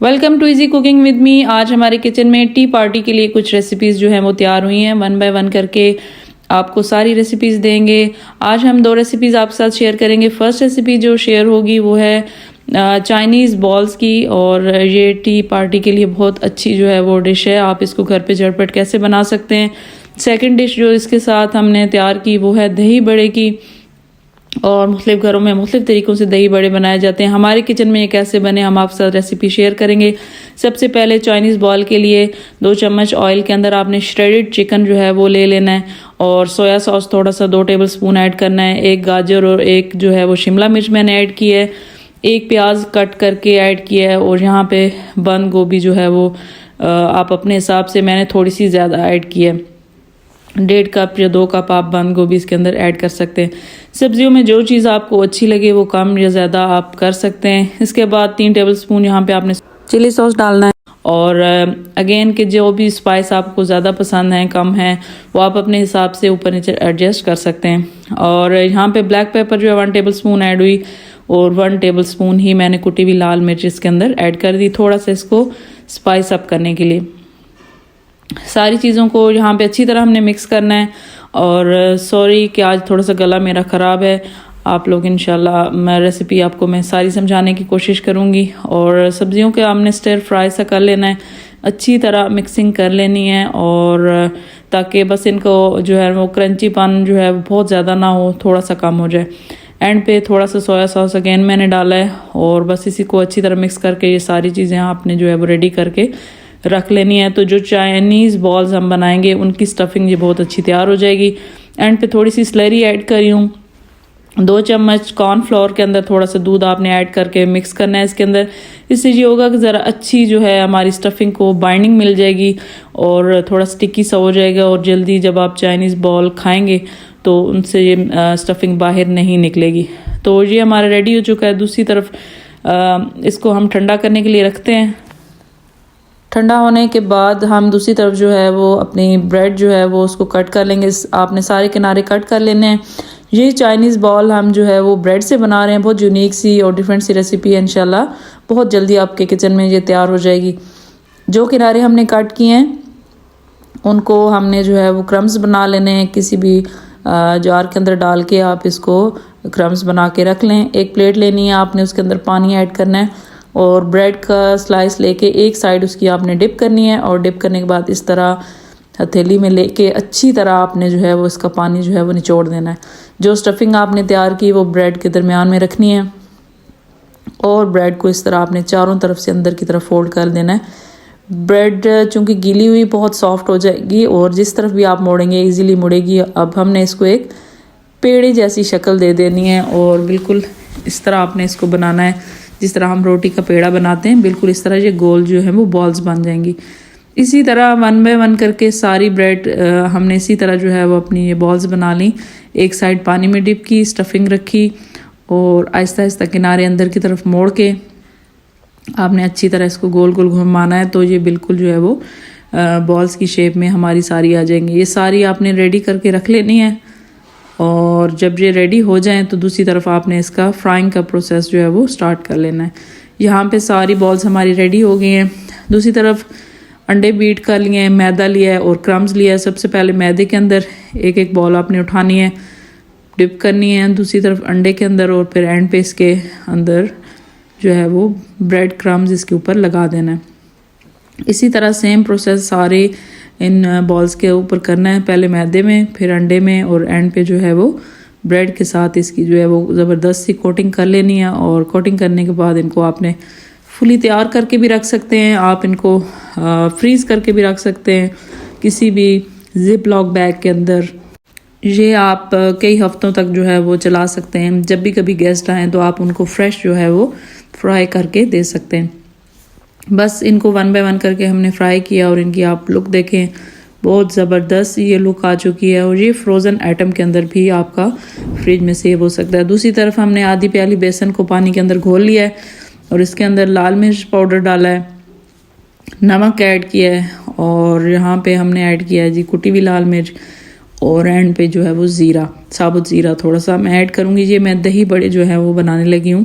Welcome to easy cooking with me. आज हमारे kitchen में टी पार्टी के लिए कुछ रेसिपीज़ जो हैं वो तैयार हुई हैं। 1 बाय 1 करके आपको सारी रेसिपीज़ देंगे। आज हम 2 रेसिपीज़ आपके साथ शेयर करेंगे। फर्स्ट रेसिपी जो शेयर होगी वो है चाइनीज़ बॉल्स की, और ये टी पार्टी के लिए बहुत अच्छी जो है वो डिश है। आप इसको घर पे झटपट कैसे बना सकते हैं। सेकंड डिश जो इसके साथ हमने तैयार की वो है दही बड़े की, और मुख्तलिफ घरों में मुख्तलिफ तरीक़ों से दही बड़े बनाए जाते हैं। हमारे किचन में ये कैसे बने हम आपके साथ रेसिपी शेयर करेंगे। सबसे पहले चाइनीज़ बॉल के लिए 2 चम्मच ऑयल के अंदर आपने श्रेडेड चिकन जो है वो ले लेना है, और सोया सॉस थोड़ा सा 2 टेबल स्पून ऐड करना है। 1 गाजर और 1 जो है वो शिमला मिर्च मैंने ऐड की है। 1 प्याज कट करके ऐड किया है, और यहाँ पे बंद गोभी जो है वो आप अपने हिसाब से, मैंने थोड़ी सी ज़्यादा ऐड की है। 1.5 कप या 2 कप आप बंद गोभी इसके अंदर ऐड कर सकते हैं। सब्जियों में जो चीज़ आपको अच्छी लगे वो कम या ज़्यादा आप कर सकते हैं। इसके बाद 3 टेबल स्पून यहाँ पे आपने चिली सॉस डालना है, और अगेन कि जो भी स्पाइस आपको ज़्यादा पसंद है कम है वो आप अपने हिसाब से ऊपर नीचे एडजस्ट कर सकते हैं। और यहाँ पे ब्लैक पेपर जो है 1 टेबल स्पून ऐड हुई, और 1 टेबल स्पून ही मैंने कुटी हुई लाल मिर्च इसके अंदर ऐड कर दी, थोड़ा सा इसको स्पाइस अप करने के लिए। सारी चीज़ों को यहाँ पे अच्छी तरह हमने मिक्स करना है। और सॉरी कि आज थोड़ा सा गला मेरा ख़राब है। आप लोग इंशाल्लाह मैं रेसिपी आपको मैं सारी समझाने की कोशिश करूँगी। और सब्जियों के हमने स्टर फ्राई सा कर लेना है, अच्छी तरह मिक्सिंग कर लेनी है, और ताकि बस इनको जो है वो क्रंचीपन जो है बहुत ज़्यादा ना हो, थोड़ा सा कम हो जाए। एंड पे थोड़ा सा सोया सॉस अगेन मैंने डाला है, और बस इसी को अच्छी तरह मिक्स करके ये सारी चीज़ें आपने जो है वो रेडी करके रख लेनी है। तो जो चाइनीज़ बॉल्स हम बनाएंगे उनकी स्टफिंग ये बहुत अच्छी तैयार हो जाएगी। एंड पे थोड़ी सी स्लरी ऐड करी हूँ। 2 चम्मच कॉर्नफ्लोर के अंदर थोड़ा सा दूध आपने ऐड करके मिक्स करना है इसके अंदर। इससे ये होगा कि ज़रा अच्छी जो है हमारी स्टफिंग को बाइंडिंग मिल जाएगी, और थोड़ा स्टिकी सा हो जाएगा, और जल्दी जब आप चाइनीज़ बॉल खाएंगे तो उनसे ये स्टफिंग बाहर नहीं निकलेगी। तो ये हमारा रेडी हो चुका है। दूसरी तरफ इसको हम ठंडा करने के लिए रखते हैं। ठंडा होने के बाद हम दूसरी तरफ जो है वो अपनी ब्रेड जो है वो उसको कट कर लेंगे। आपने सारे किनारे कट कर लेने हैं। ये चाइनीज़ बॉल हम जो है वो ब्रेड से बना रहे हैं। बहुत यूनिक सी और डिफरेंट सी रेसिपी है। इंशाल्लाह बहुत जल्दी आपके किचन में ये तैयार हो जाएगी। जो किनारे हमने कट किए हैं उनको हमने जो है वो क्रम्स बना लेने हैं। किसी भी जार के अंदर डाल के आप इसको क्रम्स बना के रख लें। एक प्लेट लेनी है आपने, उसके अंदर पानी ऐड करना है, और ब्रेड का स्लाइस लेके एक साइड उसकी आपने डिप करनी है, और डिप करने के बाद इस तरह हथेली में लेके अच्छी तरह आपने जो है वो इसका पानी जो है वो निचोड़ देना है। जो स्टफिंग आपने तैयार की वो ब्रेड के दरमियान में रखनी है, और ब्रेड को इस तरह आपने चारों तरफ से अंदर की तरफ फोल्ड कर देना है। ब्रेड चूँकि गीली हुई बहुत सॉफ्ट हो जाएगी, और जिस तरफ भी आप मोड़ेंगे ईजीली मुड़ेगी। अब हमने इसको एक पेड़ी जैसी शक्ल दे देनी है, और बिल्कुल इस तरह आपने इसको बनाना है जिस तरह हम रोटी का पेड़ा बनाते हैं। बिल्कुल इस तरह ये गोल जो है वो बॉल्स बन जाएंगी। इसी तरह 1 बाय 1 करके सारी ब्रेड हमने इसी तरह जो है वो अपनी ये बॉल्स बना ली। एक साइड पानी में डिप की, स्टफिंग रखी, और आहिस्ता आहिस्ता किनारे अंदर की तरफ मोड़ के आपने अच्छी तरह इसको गोल गोल घुमाना है। तो ये बिल्कुल जो है वो बॉल्स की शेप में हमारी सारी आ जाएंगी। ये सारी आपने रेडी करके रख लेनी है, और जब ये रेडी हो जाएं तो दूसरी तरफ आपने इसका फ्राइंग का प्रोसेस जो है वो स्टार्ट कर लेना है। यहाँ पे सारी बॉल्स हमारी रेडी हो गई हैं। दूसरी तरफ अंडे बीट कर लिए हैं, मैदा लिया है और क्रम्स लिया है। सबसे पहले मैदे के अंदर एक एक बॉल आपने उठानी है, डिप करनी है दूसरी तरफ अंडे के अंदर, और फिर एंड पे इसके अंदर जो है वो ब्रेड क्रम्स इसके ऊपर लगा देना है। इसी तरह सेम प्रोसेस सारे इन बॉल्स के ऊपर करना है। पहले मैदे में, फिर अंडे में, और एंड पे जो है वो ब्रेड के साथ इसकी जो है वो ज़बरदस्त सी कोटिंग कर लेनी है। और कोटिंग करने के बाद इनको आपने फुली तैयार करके भी रख सकते हैं। आप इनको फ्रीज़ करके भी रख सकते हैं किसी भी जिप लॉक बैग के अंदर। ये आप कई हफ्तों तक जो है वो चला सकते हैं। जब भी कभी गेस्ट आएँ तो आप उनको फ्रेश जो है वो फ्राई करके दे सकते हैं। बस इनको 1 बाय 1 करके हमने फ्राई किया, और इनकी आप लुक देखें, बहुत ज़बरदस्त ये लुक आ चुकी है। और ये फ्रोज़न आइटम के अंदर भी आपका फ्रिज में सेव हो सकता है। दूसरी तरफ हमने आधी प्याली बेसन को पानी के अंदर घोल लिया है, और इसके अंदर लाल मिर्च पाउडर डाला है, नमक ऐड किया है, और यहाँ पे हमने ऐड किया है जी कुटी हुई लाल मिर्च, और एंड पे जो है वो ज़ीरा, साबुत ज़ीरा थोड़ा सा मैं ऐड करूँगी। ये मैं दही बड़े जो है वो बनाने लगी हूँ।